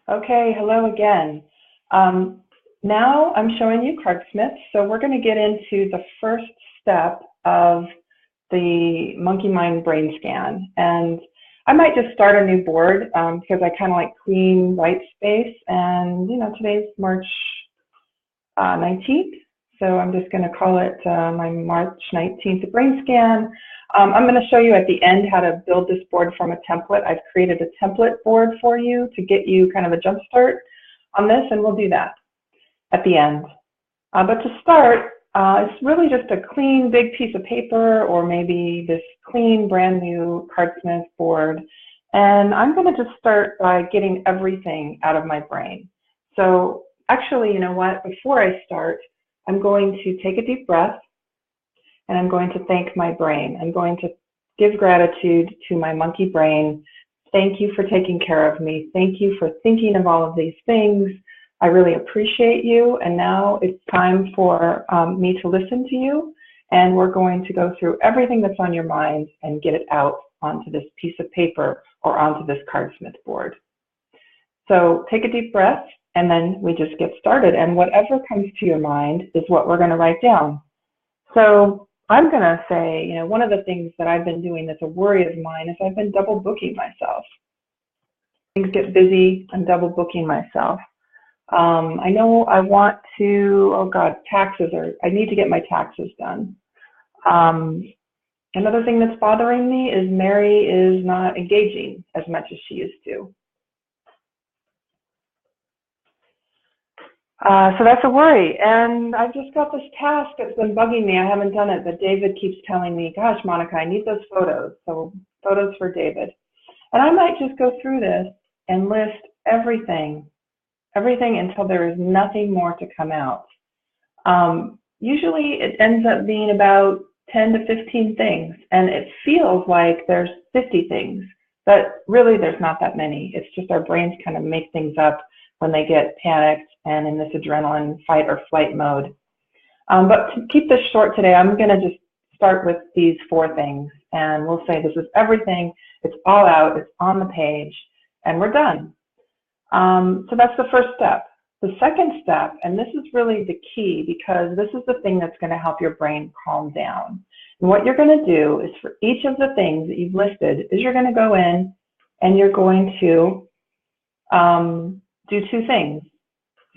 Okay, hello again. Um, Now I'm showing you Cardsmith, so we're going to get into the first step of the monkey mind brain scan. And I might just start a new board because I kind of like clean white space. And, today's March 19th, so I'm just going to call it my March 19th brain scan. I'm going to show you at the end how to build this board from a template. I've created a template board for you to get you kind of a jump start on this, and we'll do that at the end. But to start, it's really just a clean big piece of paper or maybe this clean brand new Cardsmith board. And I'm going to just start by getting everything out of my brain. So actually, you know what, before I start, I'm going to take a deep breath and I'm going to thank my brain. I'm going to give gratitude to my monkey brain. Thank you for taking care of me. Thank you for thinking of all of these things. I really appreciate you. And now it's time for me to listen to you. And we're going to go through everything that's on your mind and get it out onto this piece of paper or onto this Cardsmith board. So take a deep breath and then we just get started. And whatever comes to your mind is what we're going to write down. So I'm going to say, one of the things that I've been doing that's a worry of mine is I've been double booking myself. Things get busy, I'm double booking myself. I know I want to, I need to get my taxes done. Another thing that's bothering me is Mary is not engaging as much as she used to. So that's a worry. And I've just got this task that's been bugging me. I haven't done it, but David keeps telling me, gosh, Monica, I need those photos. So photos for David. And I might just go through this and list everything until there is nothing more to come out. Usually it ends up being about 10 to 15 things, and it feels like there's 50 things, but really there's not that many. It's just our brains kind of make things up when they get panicked and in this adrenaline fight or flight mode. But to keep this short today, I'm going to just start with these 4 things, and we'll say this is everything. It's all out. It's on the page, and we're done. So that's the first step. The second step, and this is really the key because this is the thing that's going to help your brain calm down. And what you're going to do is for each of the things that you've listed is you're going to go in and you're going to do 2 things.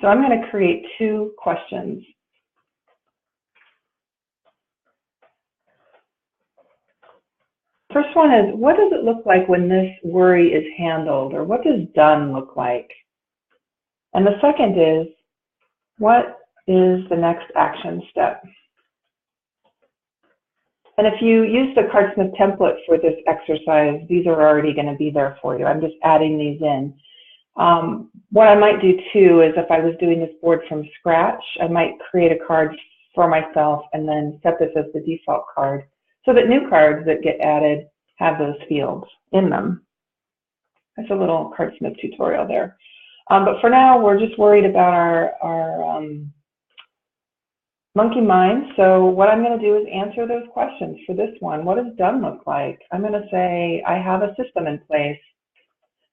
So I'm going to create 2 questions. First one is, what does it look like when this worry is handled, or what does done look like? And the second is, what is the next action step? And if you use the Cardsmith template for this exercise, these are already going to be there for you. I'm just adding these in. What I might do too is if I was doing this board from scratch, I might create a card for myself and then set this as the default card so that new cards that get added have those fields in them. That's a little Cardsmith tutorial there. But for now, we're just worried about our monkey mind. So what I'm going to do is answer those questions for this one. What does done look like? I'm going to say I have a system in place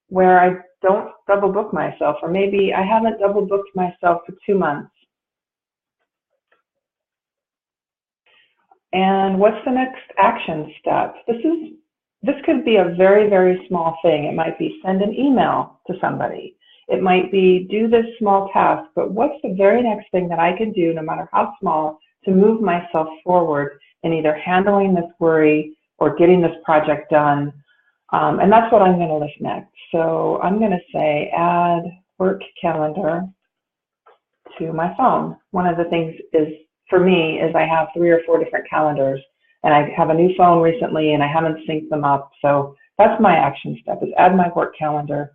where I don't double book myself, or maybe I haven't double booked myself for 2 months. And what's the next action step? This could be a very, very small thing. It might be send an email to somebody. It might be do this small task, but what's the very next thing that I can do, no matter how small, to move myself forward in either handling this worry or getting this project done? And that's what I'm going to list next. So I'm going to say add work calendar to my phone. One of the things is, for me, is I have 3 or 4 different calendars, and I have a new phone recently and I haven't synced them up. So that's my action step, is add my work calendar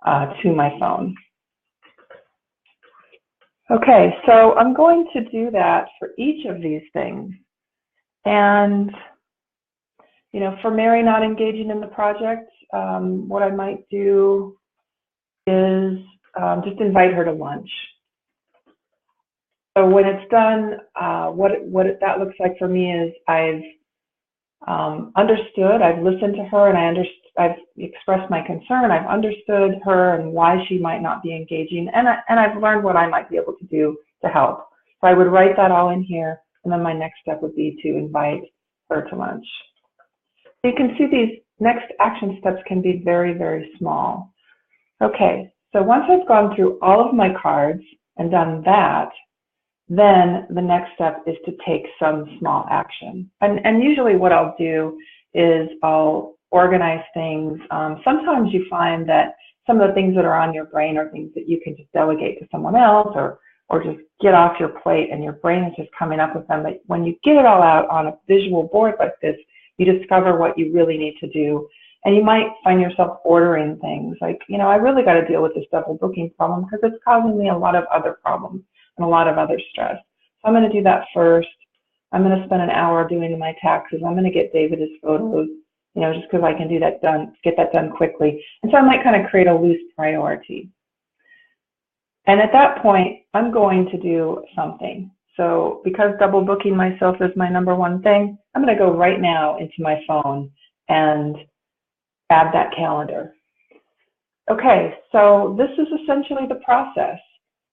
to my phone. Okay, so I'm going to do that for each of these things. And, for Mary not engaging in the project, what I might do is just invite her to lunch. So when it's done, that looks like for me is I've understood, I've listened to her, and I've expressed my concern, I've understood her and why she might not be engaging, and I've learned what I might be able to do to help. So I would write that all in here, and then my next step would be to invite her to lunch. So you can see these next action steps can be very, very small. Okay, so once I've gone through all of my cards and done that, then the next step is to take some small action. And usually what I'll do is I'll organize things. Sometimes you find that some of the things that are on your brain are things that you can just delegate to someone else, or just get off your plate and your brain is just coming up with them. But when you get it all out on a visual board like this, you discover what you really need to do. And you might find yourself ordering things like, you know, I really got to deal with this double booking problem because it's causing me a lot of other problems and a lot of other stress. So I'm going to do that first. I'm going to spend an hour doing my taxes. I'm going to get David his photos, you know, just because I can do that done, get that done quickly. And so I might kind of create a loose priority. And at that point, I'm going to do something. So because double booking myself is my #1 thing, I'm going to go right now into my phone and add that calendar. Okay, so this is essentially the process.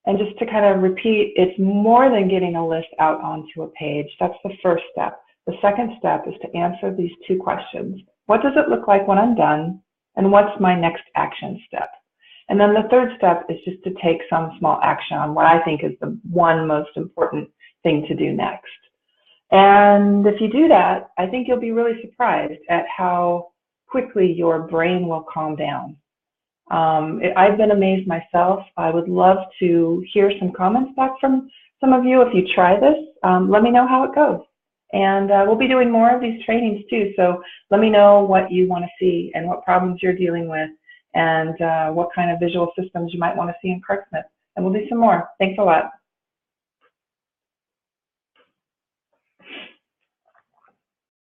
And just to kind of repeat, it's more than getting a list out onto a page. That's the first step. The second step is to answer these 2 questions. What does it look like when I'm done? And what's my next action step? And then the third step is just to take some small action on what I think is the one most important thing to do next. And if you do that, I think you'll be really surprised at how quickly your brain will calm down. I've been amazed myself. I would love to hear some comments back from some of you if you try this. Let me know how it goes. And we'll be doing more of these trainings too. So let me know what you want to see and what problems you're dealing with and what kind of visual systems you might want to see in Cardsmith. And we'll do some more. Thanks a lot.